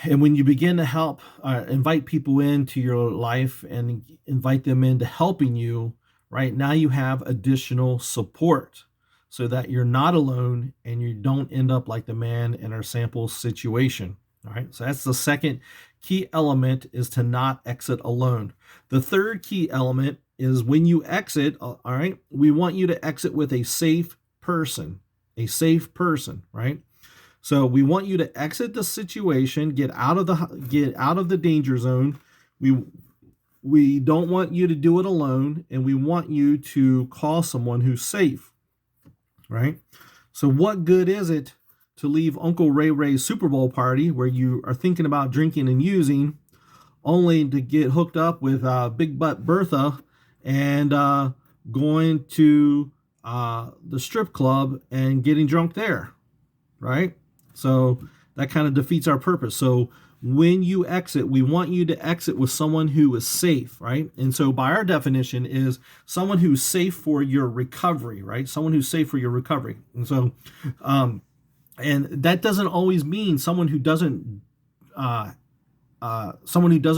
And when you begin to help, invite people into your life and invite them into helping you, right now you have additional support so that you're not alone and you don't end up like the man in our sample situation. All right. So that's the second key element, is to not exit alone. The third key element is when you exit, all right, we want you to exit with a safe person, right? So we want you to exit the situation, get out of the danger zone. We we don't want you to do it alone, and we want you to call someone who's safe, right? So what good is it to leave Uncle Ray Ray's Super Bowl party where you are thinking about drinking and using, only to get hooked up with Big Butt Bertha and going to the strip club and getting drunk there, right? So that kind of defeats our purpose. So when you exit, we want you to exit with someone who is safe, right? And so by our definition is someone who's safe for your recovery, right? Someone who's safe for your recovery. And so, and that doesn't always mean uh, someone who doesn't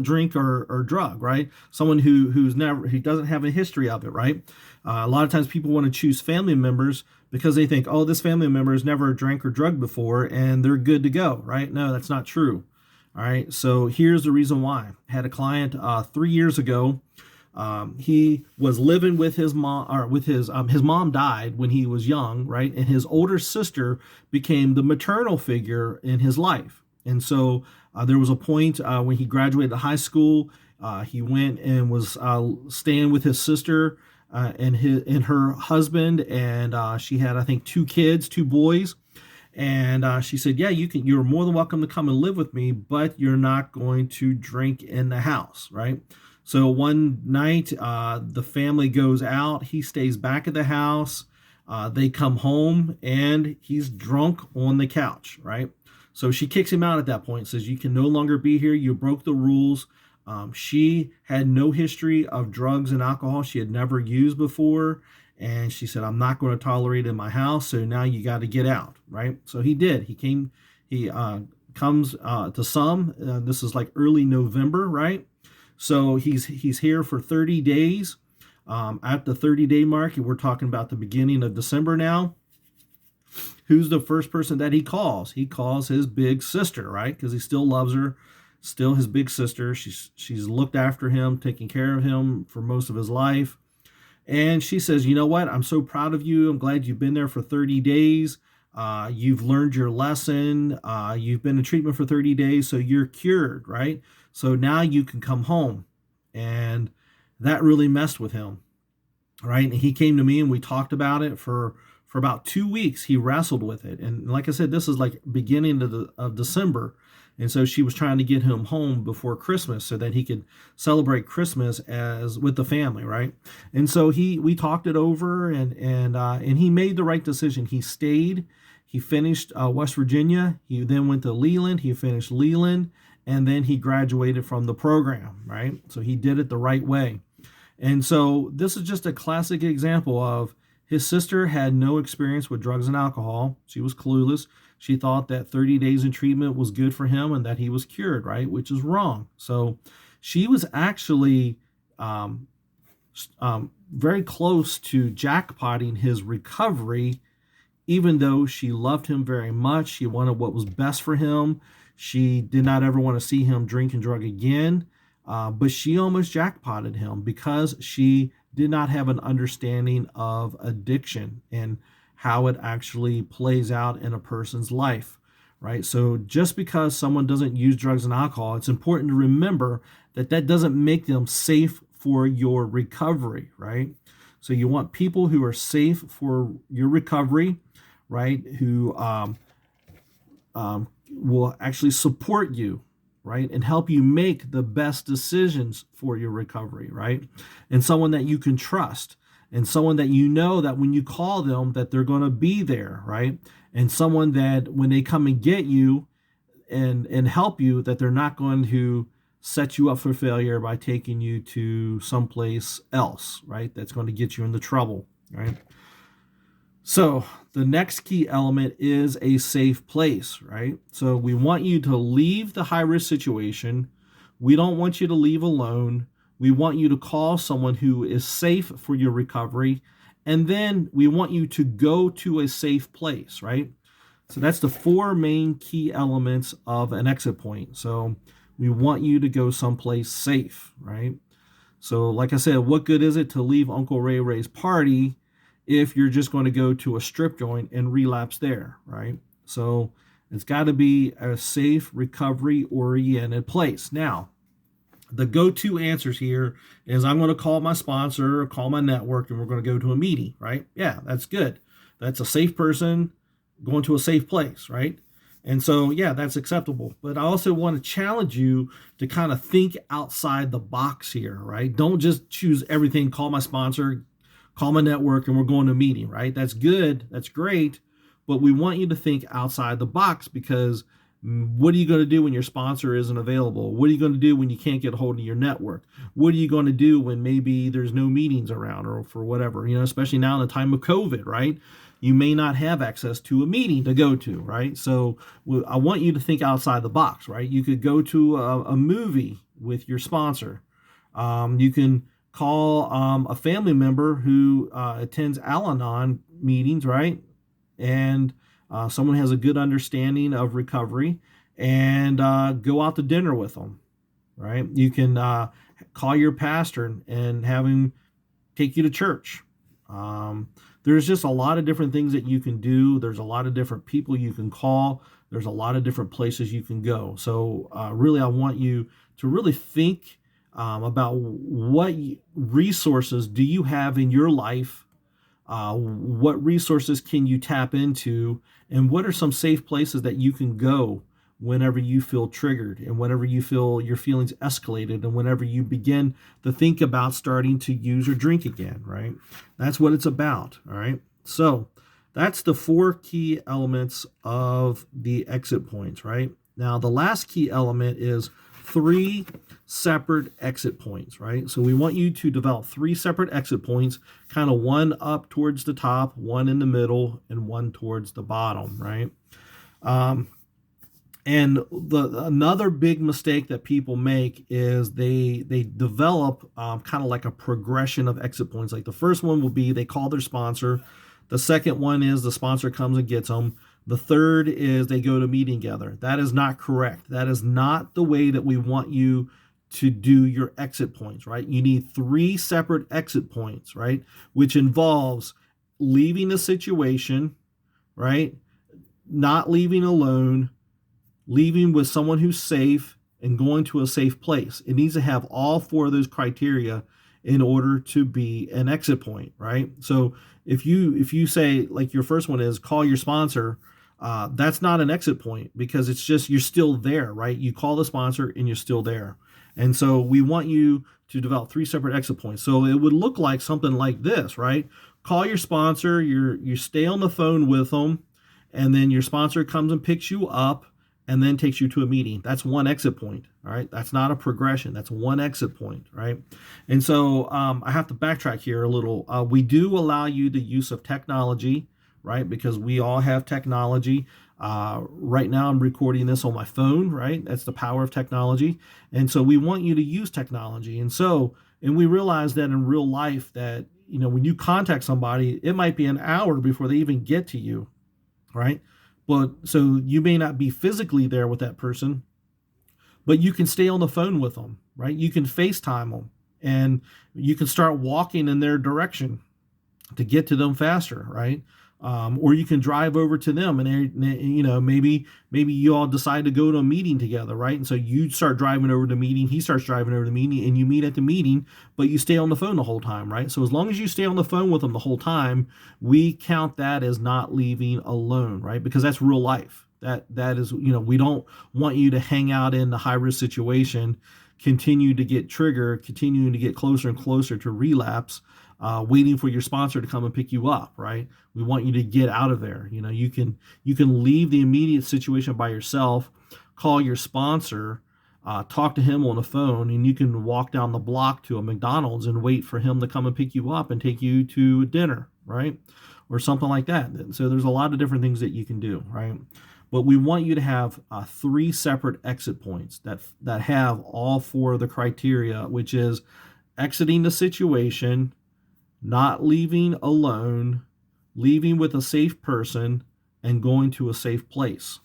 drink or drug, right? Someone who doesn't have a history of it, right? A lot of times people want to choose family members because they think, oh, this family member has never drank or drugged before and they're good to go, right? No, that's not true. All right. So here's the reason why. I had a client 3 years ago. He was living with his mom, or with his mom died when he was young, right? And his older sister became the maternal figure in his life. And so there was a point when he graduated high school, he went and was staying with his sister and her husband, and she had, I think, two kids, two boys. And she said, "Yeah, you're more than welcome to come and live with me, but you're not going to drink in the house, right?" So one night, the family goes out. He stays back at the house. They come home, and he's drunk on the couch, right? So she kicks him out at that point, says, "You can no longer be here. You broke the rules." She had no history of drugs and alcohol. She had never used before. And she said, "I'm not going to tolerate it in my house. So now you got to get out." Right. So he did. He comes to some. This is like early November. Right. So he's here for 30 days. At the 30-day mark, we're talking about the beginning of December now. Who's the first person that he calls? He calls his big sister, right? Because he still loves her, still his big sister. She's looked after him, taken care of him for most of his life. And she says, "You know what? I'm so proud of you. I'm glad you've been there for 30 days. You've learned your lesson. You've been in treatment for 30 days, so you're cured, right? So now you can come home." And that really messed with him, right? And he came to me and we talked about it for about 2 weeks. He wrestled with it, and like I said, this is like beginning of December, and so she was trying to get him home before Christmas so that he could celebrate Christmas as with the family, right? And so we talked it over, and he made the right decision. He stayed. He finished West Virginia. He then went to Leland. He finished Leland, and then he graduated from the program, right? So he did it the right way. And so this is just a classic example of his sister had no experience with drugs and alcohol. She was clueless. She thought that 30 days in treatment was good for him and that he was cured, right? Which is wrong. So she was actually very close to jackpotting his recovery, even though she loved him very much. She wanted what was best for him. She did not ever want to see him drink and drug again. But she almost jackpotted him because she did not have an understanding of addiction and how it actually plays out in a person's life, right? So just because someone doesn't use drugs and alcohol, it's important to remember that that doesn't make them safe for your recovery, right? So you want people who are safe for your recovery, right? Who will actually support you, right? And help you make the best decisions for your recovery, right? And someone that you can trust, and someone that you know that when you call them that they're going to be there, right? And someone that when they come and get you and help you, that they're not going to set you up for failure by taking you to someplace else, right? That's going to get you into trouble, right? So the next key element is a safe place, right? So we want you to leave the high risk situation. We don't want you to leave alone. We want you to call someone who is safe for your recovery. And then we want you to go to a safe place, right? So that's the four main key elements of an exit point. So we want you to go someplace safe, right? So, like I said, what good is it to leave Uncle Ray Ray's party if you're just going to go to a strip joint and relapse there, right? So, it's got to be a safe, recovery oriented place. Now, the go to answers here is I'm going to call my sponsor or call my network and we're going to go to a meeting, right? Yeah, that's good. That's a safe person going to a safe place, right? And so, yeah, that's acceptable. But I also want to challenge you to kind of think outside the box here, right? Don't just choose everything, call my sponsor, call my network, and we're going to a meeting, right? That's good. That's great. But we want you to think outside the box because what are you going to do when your sponsor isn't available? What are you going to do when you can't get a hold of your network? What are you going to do when maybe there's no meetings around or for whatever, especially now in the time of COVID, right? You may not have access to a meeting to go to, right? So I want you to think outside the box, right? You could go to a movie with your sponsor. You can call a family member who attends Al-Anon meetings, right? And someone has a good understanding of recovery and go out to dinner with them, right? You can call your pastor and have him take you to church. There's just a lot of different things that you can do. There's a lot of different people you can call. There's a lot of different places you can go. So really, I want you to really think about what resources do you have in your life. What resources can you tap into, and what are some safe places that you can go whenever you feel triggered and whenever you feel your feelings escalated and whenever you begin to think about starting to use or drink again, right? That's what it's about, all right? So that's the four key elements of the exit points, right? Now, the last key element is 3 separate exit points, right? So we want you to develop 3 separate exit points, kind of one up towards the top, one in the middle, and one towards the bottom, right? And another big mistake that people make is they develop kind of like a progression of exit points. Like the first one will be they call their sponsor. The second one is the sponsor comes and gets them. The third is they go to meeting together. That is not correct. That is not the way that we want you to do your exit points, right? You need 3 separate exit points, right? Which involves leaving the situation, right? Not leaving alone, leaving with someone who's safe, and going to a safe place. It needs to have all 4 of those criteria in order to be an exit point, right? So if you say, like, your first one is call your sponsor, that's not an exit point because it's just you're still there, right? You call the sponsor and you're still there. And so we want you to develop 3 separate exit points. So it would look like something like this, right? Call your sponsor, you stay on the phone with them, and then your sponsor comes and picks you up and then takes you to a meeting. That's one exit point, all right? That's not a progression. That's one exit point, right? And so I have to backtrack here a little. We do allow you the use of technology, right? Because we all have technology. Right now I'm recording this on my phone, right? That's the power of technology. And so we want you to use technology. And we realize that in real life that, when you contact somebody, it might be an hour before they even get to you, right? But so you may not be physically there with that person, but you can stay on the phone with them, right? You can FaceTime them and you can start walking in their direction to get to them faster, right? Or you can drive over to them and maybe you all decide to go to a meeting together, right? And so you start driving over to the meeting, he starts driving over to the meeting, and you meet at the meeting, but you stay on the phone the whole time, right? So as long as you stay on the phone with them the whole time, we count that as not leaving alone, right? Because that's real life. That is, we don't want you to hang out in the high risk situation, continue to get triggered, continuing to get closer and closer to relapse, waiting for your sponsor to come and pick you up, right? We want you to get out of there. You can leave the immediate situation by yourself, call your sponsor, talk to him on the phone, and you can walk down the block to a McDonald's and wait for him to come and pick you up and take you to dinner, right? or something like that. So there's a lot of different things that you can do, right? But we want you to have 3 separate exit points that have all 4 of the criteria, which is exiting the situation, not leaving alone, leaving with a safe person, and going to a safe place.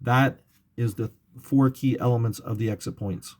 That is the 4 key elements of the exit points.